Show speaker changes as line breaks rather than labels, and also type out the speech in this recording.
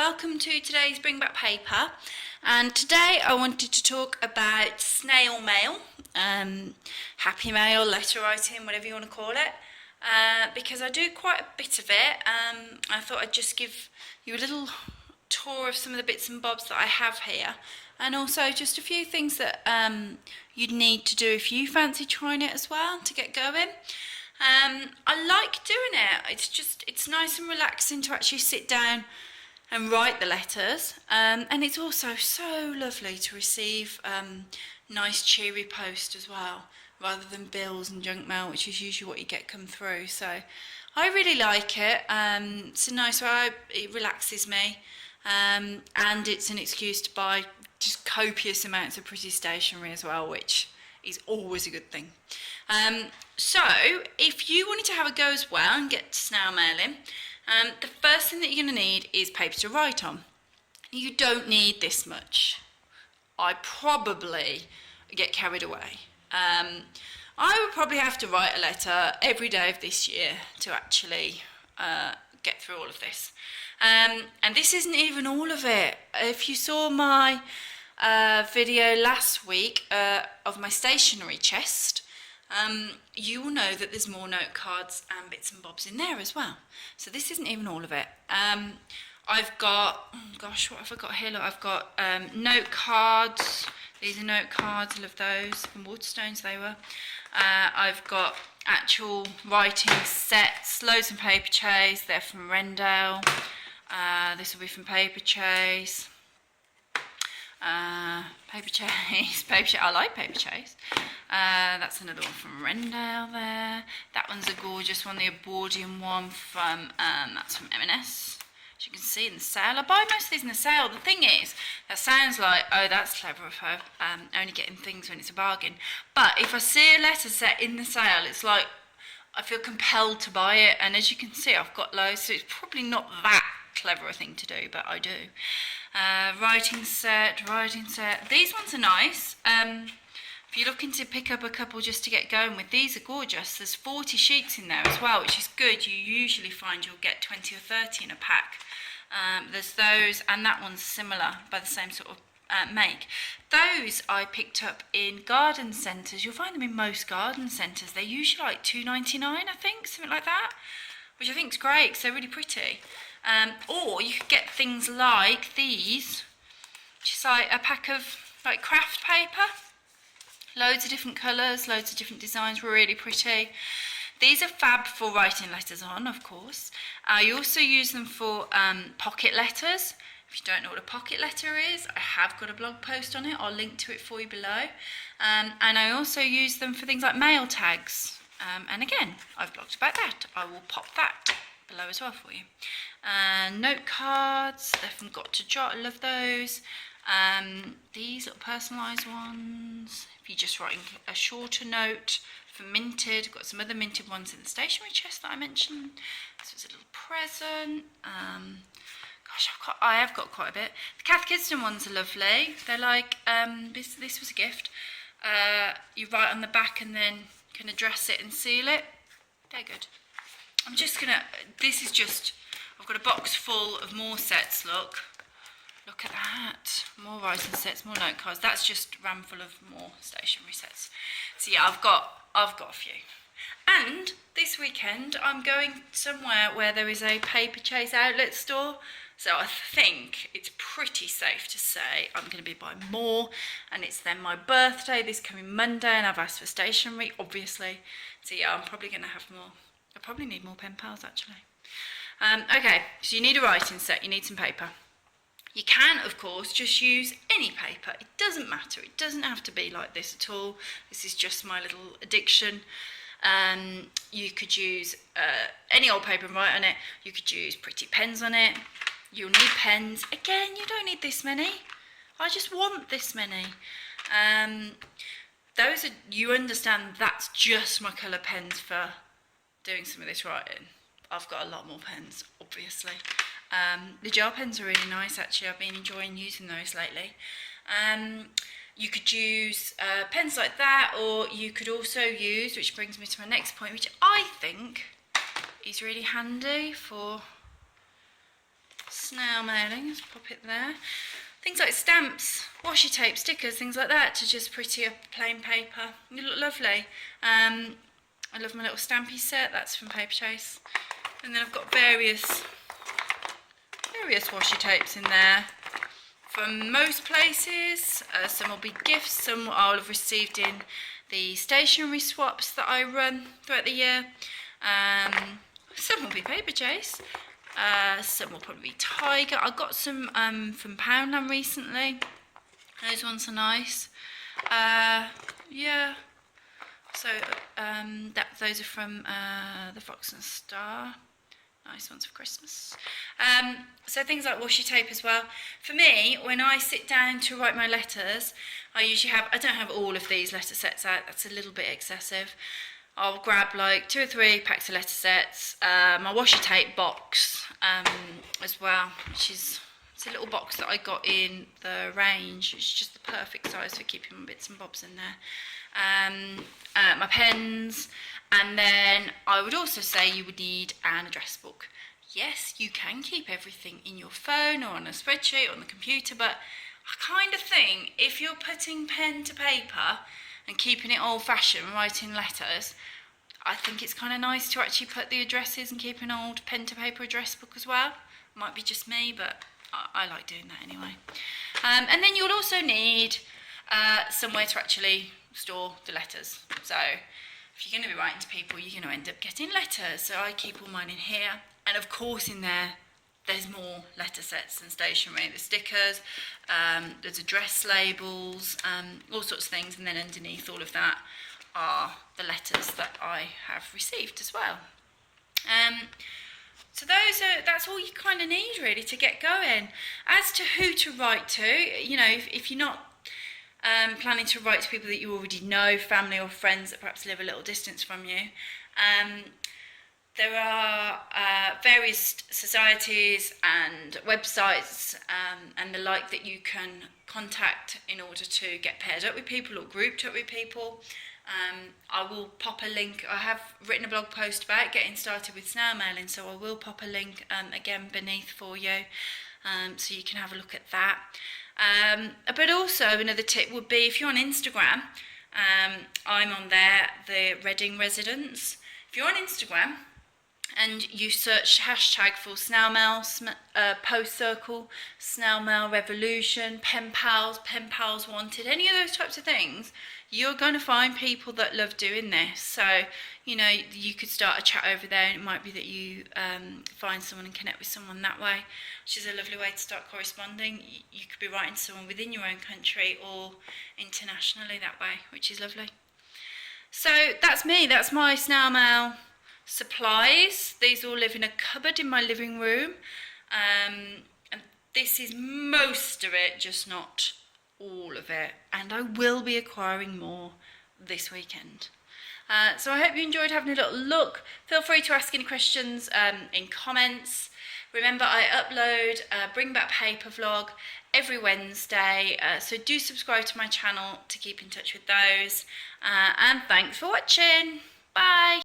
welcome to today's Bring Back Paper, and today I wanted to talk about snail mail, happy mail, letter writing, whatever you want to call it, because I do quite a bit of it. I thought I'd just give you a little tour of some of the bits and bobs that I have here, and also just a few things that you'd need to do if you fancy trying it as well to get going. I like doing it. It's nice and relaxing to actually sit down and write the letters, and it's also so lovely to receive nice cheery post as well, rather than bills and junk mail, which is usually what you get come through. So I really like it. It's a nice way. It relaxes me, and it's an excuse to buy just copious amounts of pretty stationery as well, which is always a good thing. So if you wanted to have a go as well and get snail mailing, the first thing that you're going to need is paper to write on. You don't need this much. I probably get carried away. I would probably have to write a letter every day of this year to actually get through all of this. And this isn't even all of it. If you saw my video last week of my stationery chest, you will know that there's more note cards and bits and bobs in there as well. So this isn't even all of it. I've got, oh gosh, what have I got here? Look, I've got note cards. These are note cards. I love those. From Waterstones they were. I've got actual writing sets, loads from Paper Chase. They're from Rendale. This will be from Paper Chase. Paper Chase. I like Paper Chase. That's another one from Rendale there. That one's a gorgeous one, the Edwardian one from, that's from M&S. As you can see in the sale. I buy most of these in the sale. The thing is, that sounds like, oh, that's clever of her, only getting things when it's a bargain. But if I see a letter set in the sale, it's like, I feel compelled to buy it. And as you can see, I've got loads, so it's probably not that clever a thing to do, but I do. Writing set. These ones are nice. If you're looking to pick up a couple just to get going with, these are gorgeous. There's 40 sheets in there as well, which is good. You usually find you'll get 20 or 30 in a pack. There's those, and that one's similar, by the same sort of make. Those I picked up in garden centres. You'll find them in most garden centres. They're usually like £2.99, I think, something like that, which I think is great because they're really pretty. Or you could get things like these, which is like a pack of like craft paper. Loads of different colours, loads of different designs, really pretty. These are fab for writing letters on, of course. I also use them for pocket letters. If you don't know what a pocket letter is, I have got a blog post on it. I'll link to it for you below. And I also use them for things like mail tags. And again, I've blogged about that. I will pop that below as well for you. Note cards, they're from Got to Jot, I love those. These little personalised ones, if you're just writing a shorter note, for minted. Got some other minted ones in the stationery chest that I mentioned. This was a little present. Gosh, I have got quite a bit. The Cath Kidston ones are lovely. They're like, this was a gift. You write on the back and then can address it and seal it. They're good. I'm just gonna, this is just, I've got a box full of more sets, look at that, more writing sets, more note cards. That's just ram full of more stationery sets. So yeah, I've got a few. And this weekend I'm going somewhere where there is a Paper Chase outlet store, so I think it's pretty safe to say I'm going to be buying more, and it's then my birthday this coming Monday, and I've asked for stationery, obviously. So yeah, I'm probably going to have more. I probably need more pen pals actually. Okay, so you need a writing set, you need some paper. You can, of course, just use any paper. It doesn't matter. It doesn't have to be like this at all. This is just my little addiction. You could use any old paper and write on it. You could use pretty pens on it. You'll need pens. Again, you don't need this many. I just want this many. Those are, you understand, that's just my colour pens for doing some of this writing. I've got a lot more pens, obviously. The gel pens are really nice actually. I've been enjoying using those lately. You could use pens like that, or you could also use, which brings me to my next point, which I think is really handy for snail mailing, let's pop it there. Things like stamps, washi tape, stickers, things like that to just pretty up plain paper. You look lovely. I love my little stampy set, that's from Paper Chase. And then I've got various washi tapes in there from most places. Some will be gifts, some I'll have received in the stationery swaps that I run throughout the year. Some will be Paper Chase. Some will probably be Tiger. I got some from Poundland recently. Those ones are nice. Yeah. So those are from the Fox and Star. Nice ones for Christmas. So things like washi tape as well. For me, when I sit down to write my letters, I don't have all of these letter sets out. That's a little bit excessive. I'll grab like 2 or 3 packs of letter sets, my washi tape box as well, it's a little box that I got in the range. It's just the perfect size for keeping my bits and bobs in there. My pens, and then I would also say you would need an address book. Yes, you can keep everything in your phone or on a spreadsheet or on the computer, but I kind of think if you're putting pen to paper and keeping it old-fashioned, writing letters, I think it's kind of nice to actually put the addresses and keep an old pen-to-paper address book as well. Might be just me, but I like doing that anyway. And then you'll also need somewhere to actually store the letters. So if you're going to be writing to people, you're going to end up getting letters. So I keep all mine in here. And of course in there's more letter sets and stationery. There's stickers, there's address labels, all sorts of things. And then underneath all of that are the letters that I have received as well. So that's all you kind of need really to get going. As to who to write to, you know, if you're not planning to write to people that you already know, family or friends that perhaps live a little distance from you, there are various societies and websites and the like that you can contact in order to get paired up with people or grouped up with people. I will pop a link. I have written a blog post about getting started with snail mailing, so I will pop a link again beneath for you, so you can have a look at that. But also another tip would be if you're on Instagram, I'm on there, the Reading Residents. If you're on Instagram and you search hashtag for snail mail, post circle, snail mail revolution, pen pals wanted, any of those types of things, you're going to find people that love doing this. So, you know, you could start a chat over there, and it might be that you find someone and connect with someone that way, which is a lovely way to start corresponding. You could be writing to someone within your own country or internationally that way, which is lovely. So that's me, that's my snail mail supplies. These all live in a cupboard in my living room, and this is most of it, just not all of it, and I will be acquiring more this weekend. So I hope you enjoyed having a little look. Feel free to ask any questions in comments. Remember, I upload a Bring Back Paper vlog every Wednesday, so do subscribe to my channel to keep in touch with those, and thanks for watching. Bye.